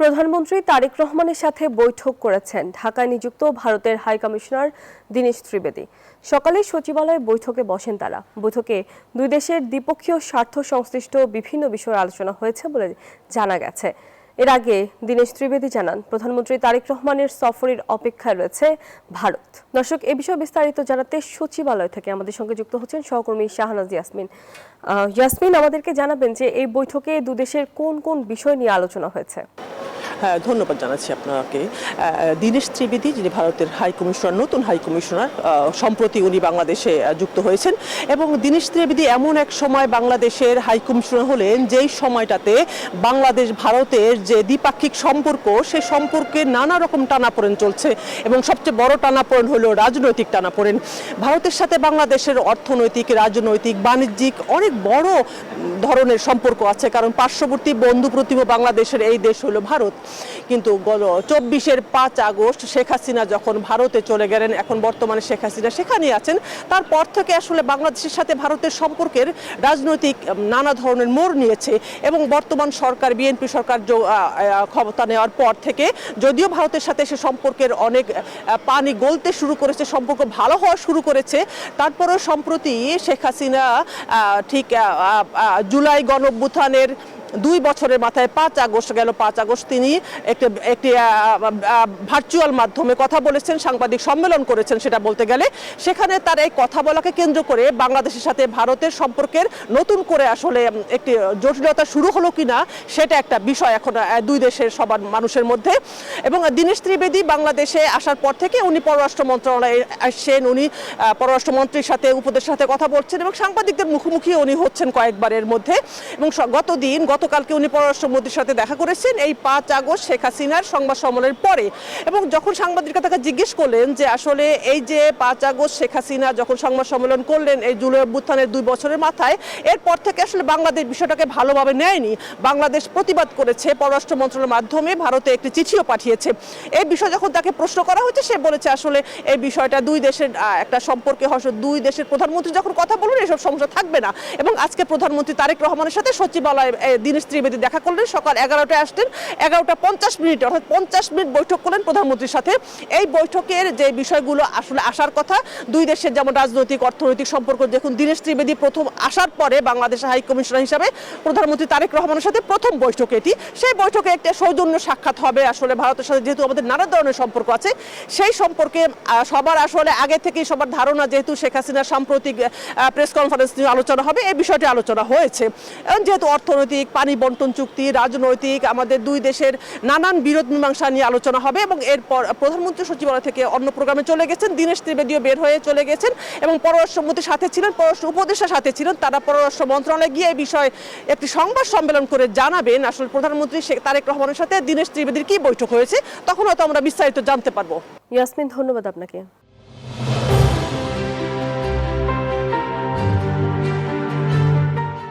প্রধানমন্ত্রী তারেক রহমানের সাথে বৈঠক করেছেন ঢাকায় নিযুক্ত ভারতের হাই কমিশনার দীনেশ ত্রিবেদী। সকালে সচিবালয়ে বৈঠকে বসেন তারা। বৈঠকে দুই দেশের দ্বিপক্ষীয় স্বার্থ সংশ্লিষ্ট বিভিন্ন বিষয়ে আলোচনা হয়েছে বলে জানা গেছে। এর আগে দীনেশ ত্রিবেদী জানান, প্রধানমন্ত্রী তারেক রহমানের সফরের অপেক্ষায় রয়েছে ভারত। দর্শক, এ বিষয়ে বিস্তারিত জানাতে সচিবালয় থেকে আমাদের সঙ্গে যুক্ত হচ্ছেন সহকর্মী শাহনাজ ইয়াসমিন। ইয়াসমিন, আমাদেরকে জানাবেন যে এই বৈঠকে দুদেশের কোন কোন বিষয় নিয়ে আলোচনা হয়েছে? হ্যাঁ, ধন্যবাদ জানাচ্ছি আপনাকে। দীনেশ ত্রিবেদী, যিনি ভারতের হাই কমিশনার, নতুন হাই কমিশনার, সম্প্রতি উনি বাংলাদেশে যুক্ত হয়েছেন। এবং দীনেশ ত্রিবেদী এমন এক সময় বাংলাদেশের হাই কমিশনার হলেন যেই সময়টাতে বাংলাদেশ ভারতের যে দ্বিপাক্ষিক সম্পর্ক, সে সম্পর্কে নানা রকম টানাপোড়েন চলছে এবং সবচেয়ে বড় টানাপোড়েন হলো রাজনৈতিক টানাপোড়েন। ভারতের সাথে বাংলাদেশের অর্থনৈতিক, রাজনৈতিক, বাণিজ্যিক অনেক বড় ধরনের সম্পর্ক আছে, কারণ পার্শ্ববর্তী বন্ধু প্রতিম বাংলাদেশের এই দেশ হলো ভারত। কিন্তু 24-এর 5 আগস্ট শেখ হাসিনা যখন ভারতে চলে গেলেন, এখন বর্তমানে শেখ হাসিনা সেখানেই আছেন, তারপর থেকে আসলে বাংলাদেশের সাথে ভারতের সম্পর্কের রাজনৈতিক নানা ধরনের মোড় নিয়েছে। এবং বর্তমান সরকার, বিএনপি সরকার ক্ষমতা নেওয়ার পর থেকে যদিও ভারতের সাথে সে সম্পর্কের অনেক পানি গলতে শুরু করেছে, সম্পর্ক ভালো হওয়া শুরু করেছে, তারপরেও সম্প্রতি শেখ হাসিনা ঠিক জুলাই গণঅভ্যুত্থানের 2 বছরের মাথায় 5 আগস্ট গেল, 5 আগস্ট তিনি একটি ভার্চুয়াল মাধ্যমে কথা বলেছেন, সাংবাদিক সম্মেলন করেছেন। সেটা বলতে গেলে সেখানে তার এই কথা বলাকে কেন্দ্র করে বাংলাদেশের সাথে ভারতের সম্পর্কের নতুন করে আসলে একটি জটিলতা শুরু হলো কিনা, সেটা একটা বিষয় এখন দুই দেশের সবার মানুষের মধ্যে। এবং দীনেশ ত্রিবেদী বাংলাদেশে আসার পর থেকে উনি পররাষ্ট্র মন্ত্রণালয়ে আসছেন, উনি পররাষ্ট্রমন্ত্রীর সাথে, উপদেষ্টার সাথে কথা বলছেন এবং সাংবাদিকদের মুখোমুখি উনি হচ্ছেন কয়েকবারের মধ্যে। এবং গতকালকে উনি পররাষ্ট্রমন্ত্রীর সাথে দেখা করেছেন এই 5 আগস্ট শেখ হাসিনার সংবাদ সম্মেলনের পরে। এবং যখন সাংবাদিকরা তাকে জিজ্ঞেস করলেন যে আসলে এই যে 5 আগস্ট শেখ হাসিনা যখন সংবাদ সম্মেলন করলেন এই জুলাই অভ্যুত্থানের 2 বছরের মাথায়, এরপর থেকে আসলে বাংলাদেশ বিষয়টাকে ভালোভাবে নেয়নি, বাংলাদেশ প্রতিবাদ করেছে, পররাষ্ট্র মন্ত্রণালয়ের মাধ্যমে ভারতে একটি চিঠিও পাঠিয়েছে। এই বিষয় যখন তাকে প্রশ্ন করা হয়েছে, সে বলেছে আসলে এই বিষয়টা দুই দেশের একটা সম্পর্কে হয়তো দুই দেশের প্রধানমন্ত্রী যখন কথা বলবেন এসব সমস্যা থাকবে না। এবং আজকে প্রধানমন্ত্রী তারেক রহমানের সাথে সচিবালয়ে দীনেশ ত্রিবেদী দেখা করলেন, সকাল 11টায় আসলেন, 11:50 অর্থাৎ 50 মিনিট বৈঠক করলেন প্রধানমন্ত্রীর সাথে। এই বৈঠকের যে বিষয়গুলো আসলে আসার কথা, দুই দেশের যেমন রাজনৈতিক, অর্থনৈতিক সম্পর্ক, দেখুন দীনেশ ত্রিবেদী প্রথম আসার পরে বাংলাদেশের হাই কমিশনার হিসাবে প্রধানমন্ত্রী তারেক রহমানের সাথে প্রথম বৈঠক এটি। সেই বৈঠকে একটা সৌজন্য সাক্ষাৎ হবে। আসলে ভারতের সাথে যেহেতু আমাদের নানা ধরনের সম্পর্ক আছে, সেই সম্পর্কে সবার আসলে আগে থেকেই সবার ধারণা, যেহেতু শেখ হাসিনার সাম্প্রতিক প্রেস কনফারেন্স নিয়ে আলোচনা হবে, এই বিষয়টি আলোচনা হয়েছে। যেহেতু অর্থনৈতিক, পানি বন্টন চুক্তি, রাজনৈতিক, আমাদের দুই দেশের নানান বিরোধ মীমাংসা নিয়ে আলোচনা হবে। এবং এরপর প্রধানমন্ত্রী সচিবালয় থেকে অন্য প্রোগ্রামে চলে গেছেন, দীনেশ ত্রিবেদীও বের হয়ে চলে গেছেন এবং পররাষ্ট্রমন্ত্রীর সাথে ছিলেন, পররাষ্ট্র উপদেষ্টার সাথে ছিলেন। তারা পররাষ্ট্র মন্ত্রণালয়ে গিয়ে এই বিষয়ে একটি সংবাদ সম্মেলন করে জানাবেন আসলে প্রধানমন্ত্রী তারেক রহমানের সাথে দীনেশ ত্রিবেদীর কি বৈঠক হয়েছে, তখন হয়তো আমরা বিস্তারিত জানতে পারবো। ইয়াসমিন, ধন্যবাদ আপনাকে।